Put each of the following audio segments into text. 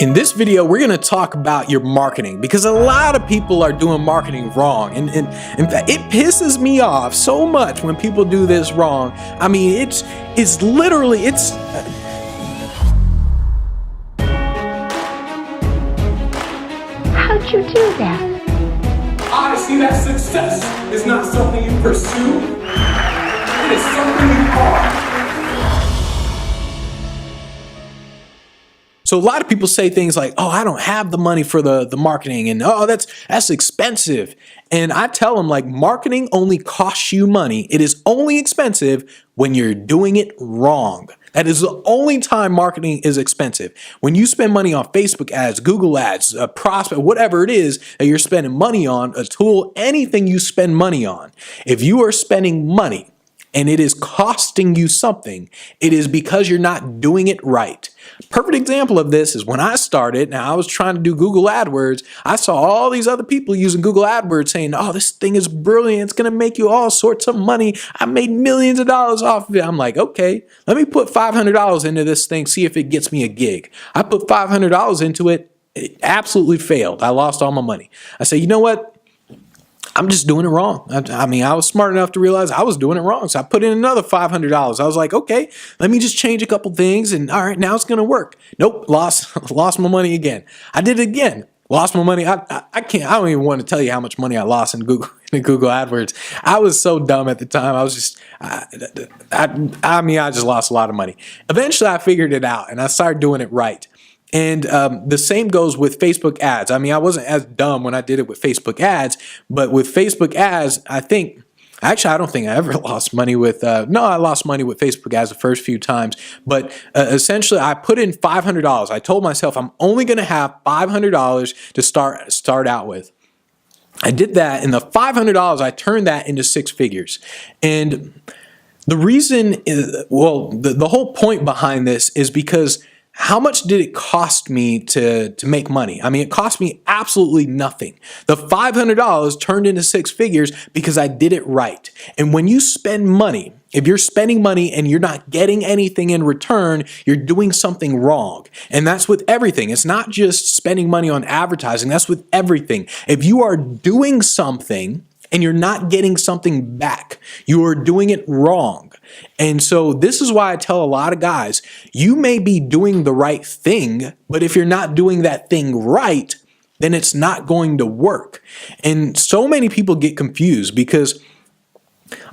In this video, we're going to talk about your marketing because a lot of people are doing marketing wrong. And in fact, it pisses me off so much when people do this wrong. I mean, it's literally. How'd you do that? I see that success is not something you pursue. It is something you are. So a lot of people say things like, oh, I don't have the money for the marketing, and oh, that's expensive. And I tell them, like, marketing only costs you money. It is only expensive when you're doing it wrong. That is the only time marketing is expensive. When you spend money on Facebook ads, Google ads, a prospect, whatever it is that you're spending money on, a tool, anything you spend money on, if you are spending money and it is costing you something, it is because you're not doing it right. Perfect example of this is when I started. Now, I was trying to do Google AdWords. I saw all these other people using Google AdWords saying, oh, this thing is brilliant. It's going to make you all sorts of money. I made millions of dollars off of it. I'm like, okay, let me put $500 into this thing, see if it gets me a gig. I put $500 into it. It absolutely failed. I lost all my money. I said, you know what? I'm just doing it wrong. I mean, I was smart enough to realize I was doing it wrong. So I put in another $500. I was like, okay, let me just change a couple things. And all right, now it's going to work. Nope. Lost my money again. I did it again. Lost my money. I don't even want to tell you how much money I lost in Google AdWords. I was so dumb at the time. I was just, I just lost a lot of money. Eventually I figured it out and I started doing it right. And the same goes with Facebook ads. I mean, I wasn't as dumb when I did it with Facebook ads, but with Facebook ads, I don't think I ever lost money with, I lost money with Facebook ads the first few times, but essentially I put in $500. I told myself I'm only going to have $500 to start out with. I did that, and the $500, I turned that into six figures. And the reason is, the whole point behind this is because how much did it cost me to make money? I mean, it cost me absolutely nothing. The $500 turned into six figures because I did it right. And when you spend money, if you're spending money and you're not getting anything in return, you're doing something wrong. And that's with everything. It's not just spending money on advertising. That's with everything. If you are doing something and you're not getting something back, you are doing it wrong. And so this is why I tell a lot of guys, you may be doing the right thing, but if you're not doing that thing right, then it's not going to work. And so many people get confused because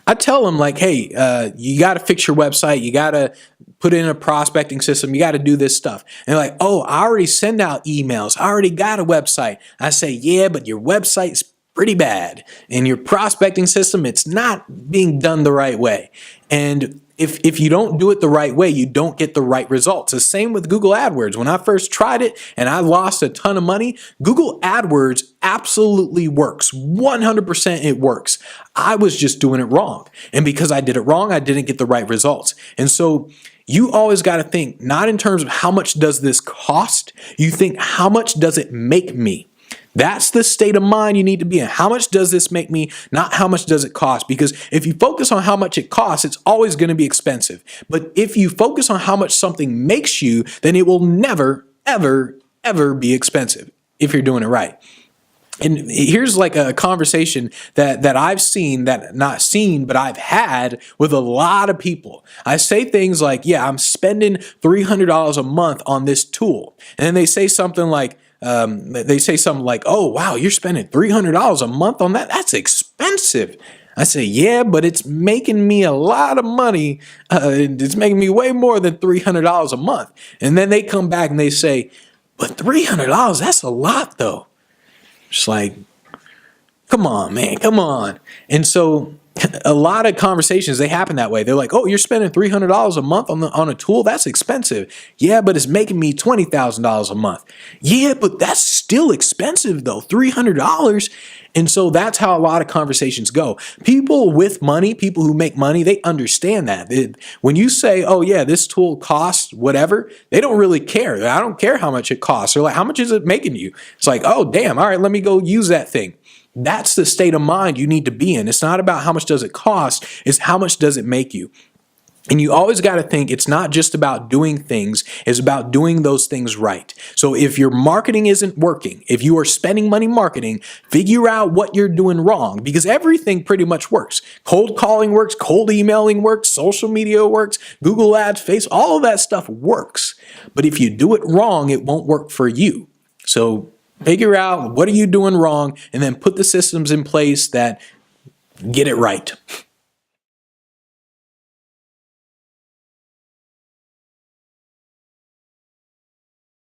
I tell them, like, hey, you got to fix your website. You got to put in a prospecting system. You got to do this stuff. And they're like, oh, I already send out emails. I already got a website. I say, yeah, but your website's pretty bad. And your prospecting system, it's not being done the right way. And if you don't do it the right way, you don't get the right results. The same with Google AdWords. When I first tried it and I lost a ton of money, Google AdWords absolutely works. 100% it works. I was just doing it wrong. And because I did it wrong, I didn't get the right results. And so you always got to think, not in terms of how much does this cost, you think, how much does it make me? That's the state of mind you need to be in. How much does this make me? Not how much does it cost? Because if you focus on how much it costs, it's always going to be expensive. But if you focus on how much something makes you, then it will never, ever, ever be expensive if you're doing it right. And here's like a conversation that I've seen, but I've had with a lot of people. I say things like, yeah, I'm spending $300 a month on this tool. And then they say something like, oh, wow, you're spending $300 a month on that? That's expensive. I say, yeah, but it's making me a lot of money. It's making me way more than $300 a month. And then they come back and they say, but $300, that's a lot though. Just like, come on, man, come on. And so a lot of conversations, they happen that way. They're like, oh, you're spending $300 a month on a tool? That's expensive. Yeah, but it's making me $20,000 a month. Yeah, but that's still expensive though, $300. And so that's how a lot of conversations go. People with money, people who make money, they understand that. When you say, oh yeah, this tool costs whatever, they don't really care. I don't care how much it costs. They're like, how much is it making you? It's like, oh damn, all right, let me go use that thing. That's the state of mind you need to be in. It's not about how much does it cost, it's how much does it make you. And you always got to think it's not just about doing things, it's about doing those things right. So if your marketing isn't working, if you are spending money marketing, figure out what you're doing wrong, because everything pretty much works. Cold calling works, cold emailing works, social media works, Google Ads, Facebook, all of that stuff works. But if you do it wrong, it won't work for you. So figure out what are you doing wrong and then put the systems in place that get it right.